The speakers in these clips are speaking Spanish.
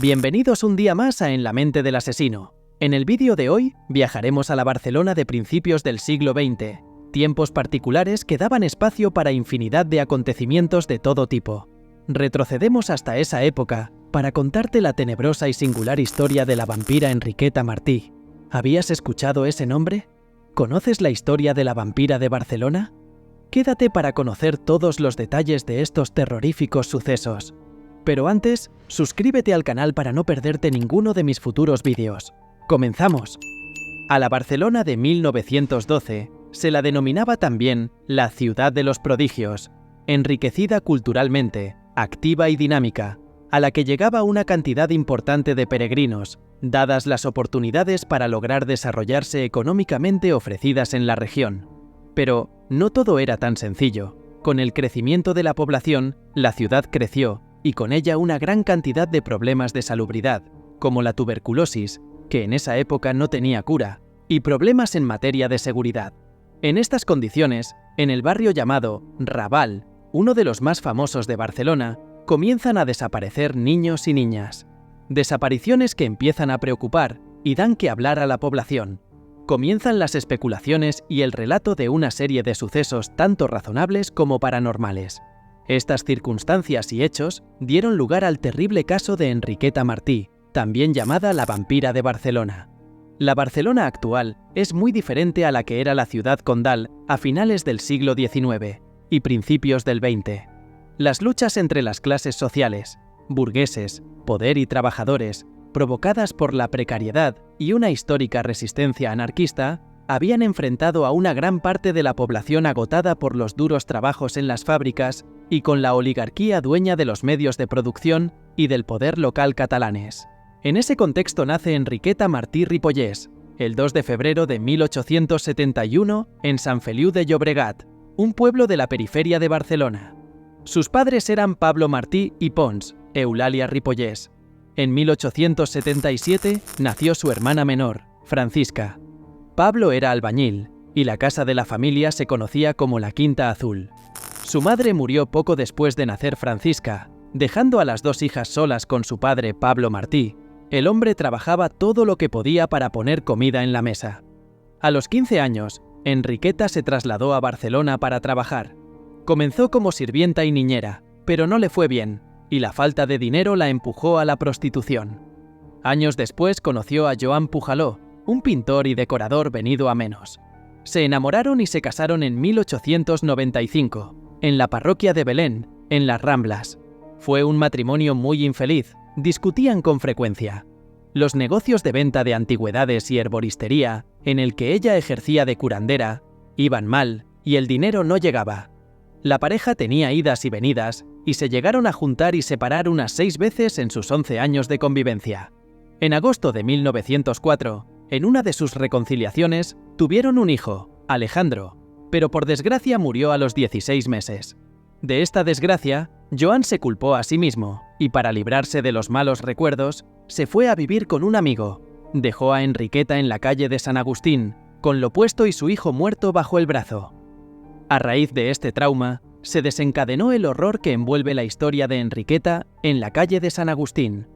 Bienvenidos un día más a En la mente del asesino. En el vídeo de hoy viajaremos a la Barcelona de principios del siglo XX, tiempos particulares que daban espacio para infinidad de acontecimientos de todo tipo. Retrocedemos hasta esa época para contarte la tenebrosa y singular historia de la vampira Enriqueta Martí. ¿Habías escuchado ese nombre? ¿Conoces la historia de la vampira de Barcelona? Quédate para conocer todos los detalles de estos terroríficos sucesos. Pero antes, suscríbete al canal para no perderte ninguno de mis futuros vídeos. ¡Comenzamos! A la Barcelona de 1912 se la denominaba también la ciudad de los prodigios, enriquecida culturalmente, activa y dinámica, a la que llegaba una cantidad importante de peregrinos, dadas las oportunidades para lograr desarrollarse económicamente ofrecidas en la región. Pero no todo era tan sencillo. Con el crecimiento de la población, la ciudad creció, y con ella una gran cantidad de problemas de salubridad, como la tuberculosis, que en esa época no tenía cura, y problemas en materia de seguridad. En estas condiciones, en el barrio llamado Raval, uno de los más famosos de Barcelona, comienzan a desaparecer niños y niñas. Desapariciones que empiezan a preocupar y dan que hablar a la población. Comienzan las especulaciones y el relato de una serie de sucesos tanto razonables como paranormales. Estas circunstancias y hechos dieron lugar al terrible caso de Enriqueta Martí, también llamada la vampira de Barcelona. La Barcelona actual es muy diferente a la que era la ciudad condal a finales del siglo XIX y principios del XX. Las luchas entre las clases sociales, burgueses, poder y trabajadores, provocadas por la precariedad y una histórica resistencia anarquista, habían enfrentado a una gran parte de la población agotada por los duros trabajos en las fábricas y con la oligarquía dueña de los medios de producción y del poder local catalanes. En ese contexto nace Enriqueta Martí Ripollès, el 2 de febrero de 1871 en Sant Feliu de Llobregat, un pueblo de la periferia de Barcelona. Sus padres eran Pablo Martí y Pons, Eulàlia Ripollès. En 1877 nació su hermana menor, Francisca. Pablo era albañil, y la casa de la familia se conocía como la Quinta Azul. Su madre murió poco después de nacer Francisca, dejando a las dos hijas solas con su padre Pablo Martí. El hombre trabajaba todo lo que podía para poner comida en la mesa. A los 15 años, Enriqueta se trasladó a Barcelona para trabajar. Comenzó como sirvienta y niñera, pero no le fue bien, y la falta de dinero la empujó a la prostitución. Años después conoció a Joan Pujaló, un pintor y decorador venido a menos. Se enamoraron y se casaron en 1895, en la parroquia de Belén, en las Ramblas. Fue un matrimonio muy infeliz, discutían con frecuencia. Los negocios de venta de antigüedades y herboristería, en el que ella ejercía de curandera, iban mal y el dinero no llegaba. La pareja tenía idas y venidas y se llegaron a juntar y separar unas 6 veces en sus 11 años de convivencia. En agosto de 1904, en una de sus reconciliaciones, tuvieron un hijo, Alejandro, pero por desgracia murió a los 16 meses. De esta desgracia, Joan se culpó a sí mismo y para librarse de los malos recuerdos, se fue a vivir con un amigo. Dejó a Enriqueta en la calle de San Agustín, con lo puesto y su hijo muerto bajo el brazo. A raíz de este trauma, se desencadenó el horror que envuelve la historia de Enriqueta en la calle de San Agustín.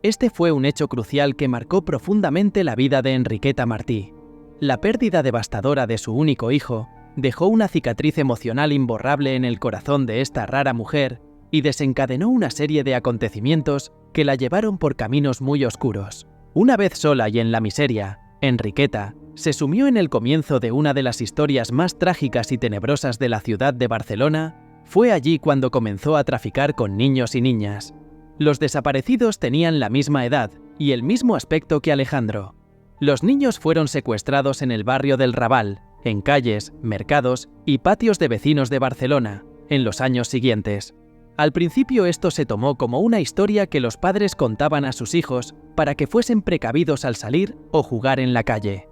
Este fue un hecho crucial que marcó profundamente la vida de Enriqueta Martí. La pérdida devastadora de su único hijo dejó una cicatriz emocional imborrable en el corazón de esta rara mujer y desencadenó una serie de acontecimientos que la llevaron por caminos muy oscuros. Una vez sola y en la miseria, Enriqueta se sumió en el comienzo de una de las historias más trágicas y tenebrosas de la ciudad de Barcelona. Fue allí cuando comenzó a traficar con niños y niñas. Los desaparecidos tenían la misma edad y el mismo aspecto que Alejandro. Los niños fueron secuestrados en el barrio del Raval, en calles, mercados y patios de vecinos de Barcelona, en los años siguientes. Al principio esto se tomó como una historia que los padres contaban a sus hijos para que fuesen precavidos al salir o jugar en la calle.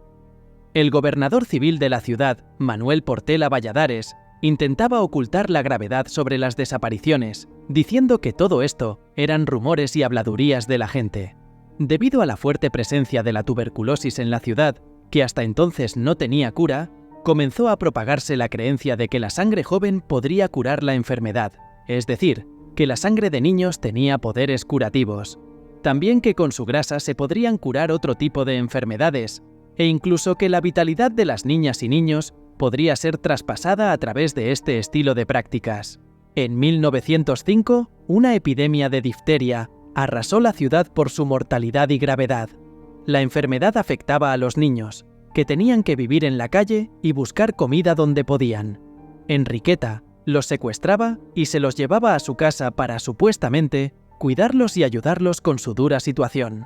El gobernador civil de la ciudad, Manuel Portela Valladares, intentaba ocultar la gravedad sobre las desapariciones, diciendo que todo esto eran rumores y habladurías de la gente. Debido a la fuerte presencia de la tuberculosis en la ciudad, que hasta entonces no tenía cura, comenzó a propagarse la creencia de que la sangre joven podría curar la enfermedad, es decir, que la sangre de niños tenía poderes curativos. También que con su grasa se podrían curar otro tipo de enfermedades, e incluso que la vitalidad de las niñas y niños podría ser traspasada a través de este estilo de prácticas. En 1905, una epidemia de difteria arrasó la ciudad por su mortalidad y gravedad. La enfermedad afectaba a los niños, que tenían que vivir en la calle y buscar comida donde podían. Enriqueta los secuestraba y se los llevaba a su casa para, supuestamente, cuidarlos y ayudarlos con su dura situación.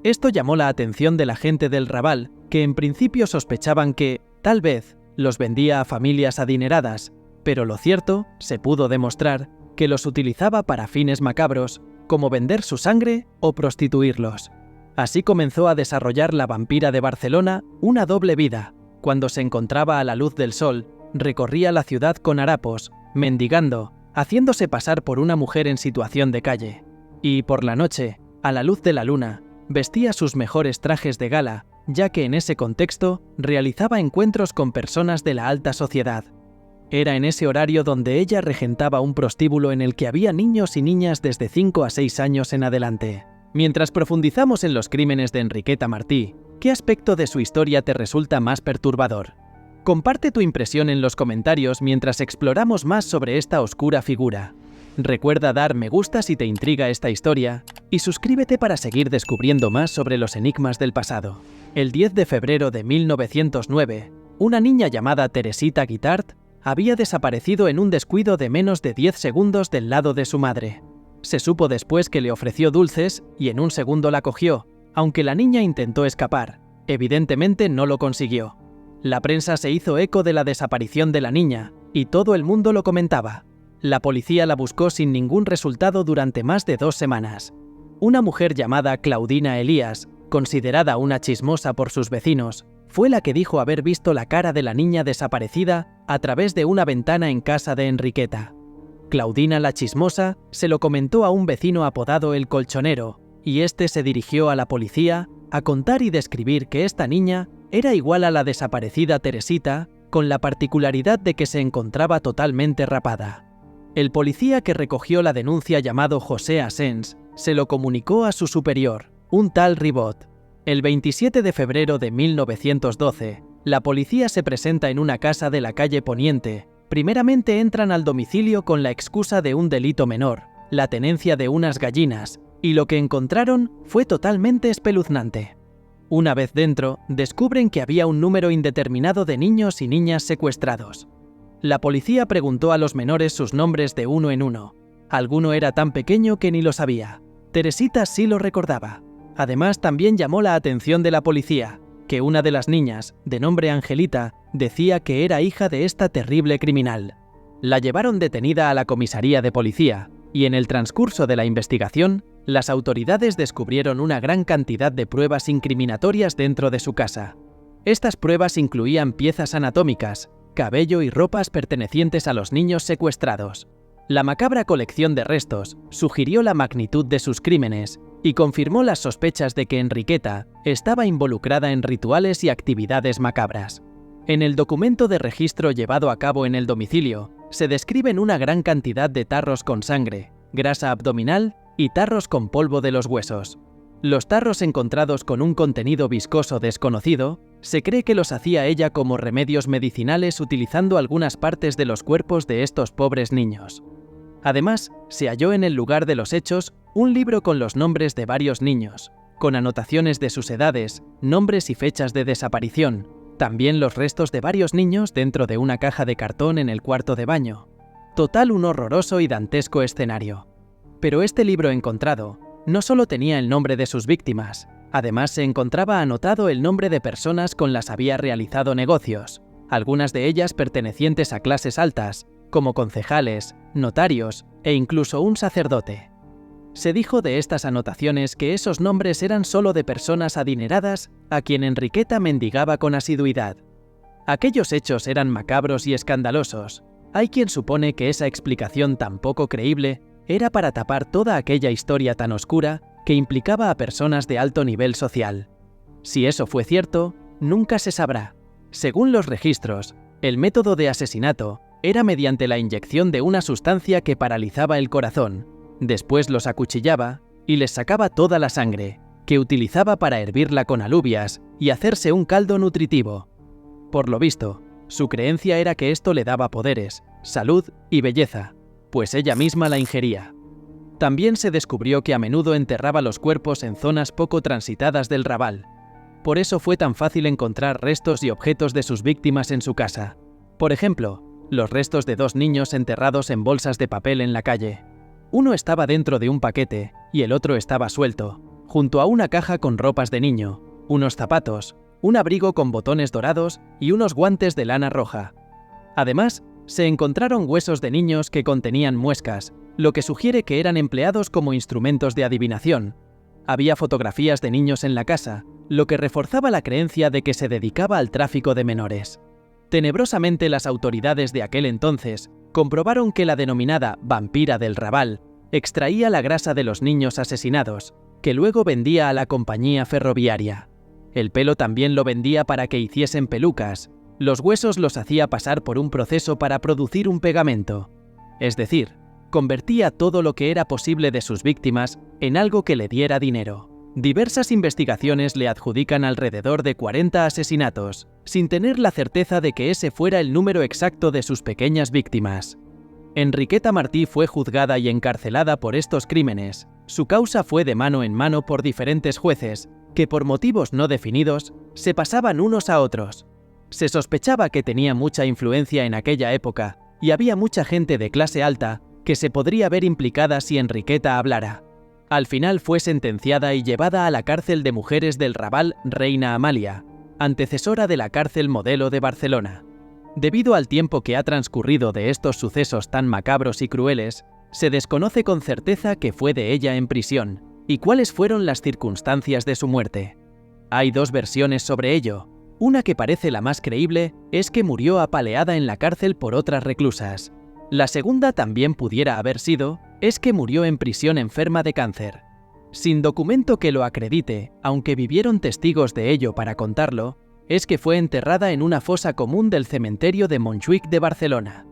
Esto llamó la atención de la gente del Raval, que en principio sospechaban que, tal vez, los vendía a familias adineradas, pero lo cierto, se pudo demostrar, que los utilizaba para fines macabros, como vender su sangre o prostituirlos. Así comenzó a desarrollar la vampira de Barcelona una doble vida. Cuando se encontraba a la luz del sol, recorría la ciudad con harapos, mendigando, haciéndose pasar por una mujer en situación de calle. Y por la noche, a la luz de la luna, vestía sus mejores trajes de gala, ya que en ese contexto realizaba encuentros con personas de la alta sociedad. Era en ese horario donde ella regentaba un prostíbulo en el que había niños y niñas desde 5 a 6 años en adelante. Mientras profundizamos en los crímenes de Enriqueta Martí, ¿qué aspecto de su historia te resulta más perturbador? Comparte tu impresión en los comentarios mientras exploramos más sobre esta oscura figura. Recuerda dar me gusta si te intriga esta historia y suscríbete para seguir descubriendo más sobre los enigmas del pasado. El 10 de febrero de 1909, una niña llamada Teresita Guitart había desaparecido en un descuido de menos de 10 segundos del lado de su madre. Se supo después que le ofreció dulces y en un segundo la cogió, aunque la niña intentó escapar. Evidentemente no lo consiguió. La prensa se hizo eco de la desaparición de la niña y todo el mundo lo comentaba. La policía la buscó sin ningún resultado durante más de 2 semanas. Una mujer llamada Claudina Elías, considerada una chismosa por sus vecinos, fue la que dijo haber visto la cara de la niña desaparecida a través de una ventana en casa de Enriqueta. Claudina la chismosa se lo comentó a un vecino apodado El Colchonero, y este se dirigió a la policía a contar y describir que esta niña era igual a la desaparecida Teresita, con la particularidad de que se encontraba totalmente rapada. El policía que recogió la denuncia, llamado José Asens, se lo comunicó a su superior, un tal Ribot. El 27 de febrero de 1912, la policía se presenta en una casa de la calle Poniente. Primeramente entran al domicilio con la excusa de un delito menor, la tenencia de unas gallinas, y lo que encontraron fue totalmente espeluznante. Una vez dentro, descubren que había un número indeterminado de niños y niñas secuestrados. La policía preguntó a los menores sus nombres de uno en uno. Alguno era tan pequeño que ni lo sabía. Teresita sí lo recordaba. Además, también llamó la atención de la policía que una de las niñas, de nombre Angelita, decía que era hija de esta terrible criminal. La llevaron detenida a la comisaría de policía, y en el transcurso de la investigación, las autoridades descubrieron una gran cantidad de pruebas incriminatorias dentro de su casa. Estas pruebas incluían piezas anatómicas, cabello y ropas pertenecientes a los niños secuestrados. La macabra colección de restos sugirió la magnitud de sus crímenes y confirmó las sospechas de que Enriqueta estaba involucrada en rituales y actividades macabras. En el documento de registro llevado a cabo en el domicilio, se describen una gran cantidad de tarros con sangre, grasa abdominal y tarros con polvo de los huesos. Los tarros encontrados con un contenido viscoso desconocido, se cree que los hacía ella como remedios medicinales utilizando algunas partes de los cuerpos de estos pobres niños. Además, se halló en el lugar de los hechos un libro con los nombres de varios niños, con anotaciones de sus edades, nombres y fechas de desaparición, también los restos de varios niños dentro de una caja de cartón en el cuarto de baño. Total, un horroroso y dantesco escenario. Pero este libro encontrado no solo tenía el nombre de sus víctimas, además se encontraba anotado el nombre de personas con las había realizado negocios, algunas de ellas pertenecientes a clases altas, como concejales, notarios e incluso un sacerdote. Se dijo de estas anotaciones que esos nombres eran solo de personas adineradas a quien Enriqueta mendigaba con asiduidad. Aquellos hechos eran macabros y escandalosos. Hay quien supone que esa explicación tan poco creíble era para tapar toda aquella historia tan oscura que implicaba a personas de alto nivel social. Si eso fue cierto, nunca se sabrá. Según los registros, el método de asesinato era mediante la inyección de una sustancia que paralizaba el corazón. Después los acuchillaba y les sacaba toda la sangre, que utilizaba para hervirla con alubias y hacerse un caldo nutritivo. Por lo visto, su creencia era que esto le daba poderes, salud y belleza, pues ella misma la ingería. También se descubrió que a menudo enterraba los cuerpos en zonas poco transitadas del Raval. Por eso fue tan fácil encontrar restos y objetos de sus víctimas en su casa. Por ejemplo, los restos de 2 niños enterrados en bolsas de papel en la calle. Uno estaba dentro de un paquete y el otro estaba suelto, junto a una caja con ropas de niño, unos zapatos, un abrigo con botones dorados y unos guantes de lana roja. Además, se encontraron huesos de niños que contenían muescas, lo que sugiere que eran empleados como instrumentos de adivinación. Había fotografías de niños en la casa, lo que reforzaba la creencia de que se dedicaba al tráfico de menores. Tenebrosamente, las autoridades de aquel entonces comprobaron que la denominada vampira del Raval extraía la grasa de los niños asesinados, que luego vendía a la compañía ferroviaria. El pelo también lo vendía para que hiciesen pelucas. Los huesos los hacía pasar por un proceso para producir un pegamento. Es decir, convertía todo lo que era posible de sus víctimas en algo que le diera dinero. Diversas investigaciones le adjudican alrededor de 40 asesinatos, sin tener la certeza de que ese fuera el número exacto de sus pequeñas víctimas. Enriqueta Martí fue juzgada y encarcelada por estos crímenes. Su causa fue de mano en mano por diferentes jueces, que por motivos no definidos, se pasaban unos a otros. Se sospechaba que tenía mucha influencia en aquella época, y había mucha gente de clase alta que se podría ver implicada si Enriqueta hablara. Al final fue sentenciada y llevada a la cárcel de mujeres del Raval Reina Amalia, antecesora de la cárcel Modelo de Barcelona. Debido al tiempo que ha transcurrido de estos sucesos tan macabros y crueles, se desconoce con certeza qué fue de ella en prisión y cuáles fueron las circunstancias de su muerte. Hay 2 versiones sobre ello. Una que parece la más creíble es que murió apaleada en la cárcel por otras reclusas. La segunda también pudiera haber sido, es que murió en prisión enferma de cáncer. Sin documento que lo acredite, aunque vivieron testigos de ello para contarlo, es que fue enterrada en una fosa común del cementerio de Montjuïc de Barcelona.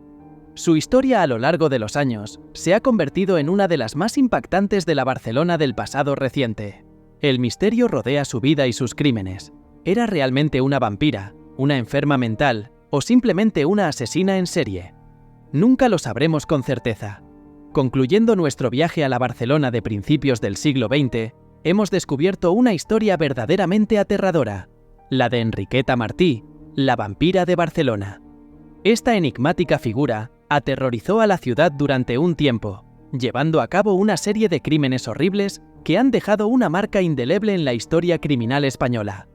Su historia a lo largo de los años se ha convertido en una de las más impactantes de la Barcelona del pasado reciente. El misterio rodea su vida y sus crímenes. ¿Era realmente una vampira, una enferma mental o simplemente una asesina en serie? Nunca lo sabremos con certeza. Concluyendo nuestro viaje a la Barcelona de principios del siglo XX, hemos descubierto una historia verdaderamente aterradora, la de Enriqueta Martí, la vampira de Barcelona. Esta enigmática figura aterrorizó a la ciudad durante un tiempo, llevando a cabo una serie de crímenes horribles que han dejado una marca indeleble en la historia criminal española.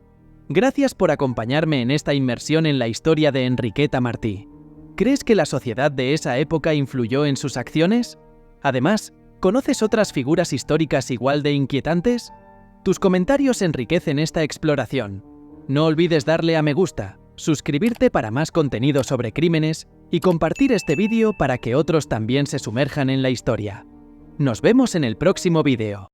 Gracias por acompañarme en esta inmersión en la historia de Enriqueta Martí. ¿Crees que la sociedad de esa época influyó en sus acciones? Además, ¿conoces otras figuras históricas igual de inquietantes? Tus comentarios enriquecen esta exploración. No olvides darle a me gusta, suscribirte para más contenido sobre crímenes y compartir este vídeo para que otros también se sumerjan en la historia. Nos vemos en el próximo vídeo.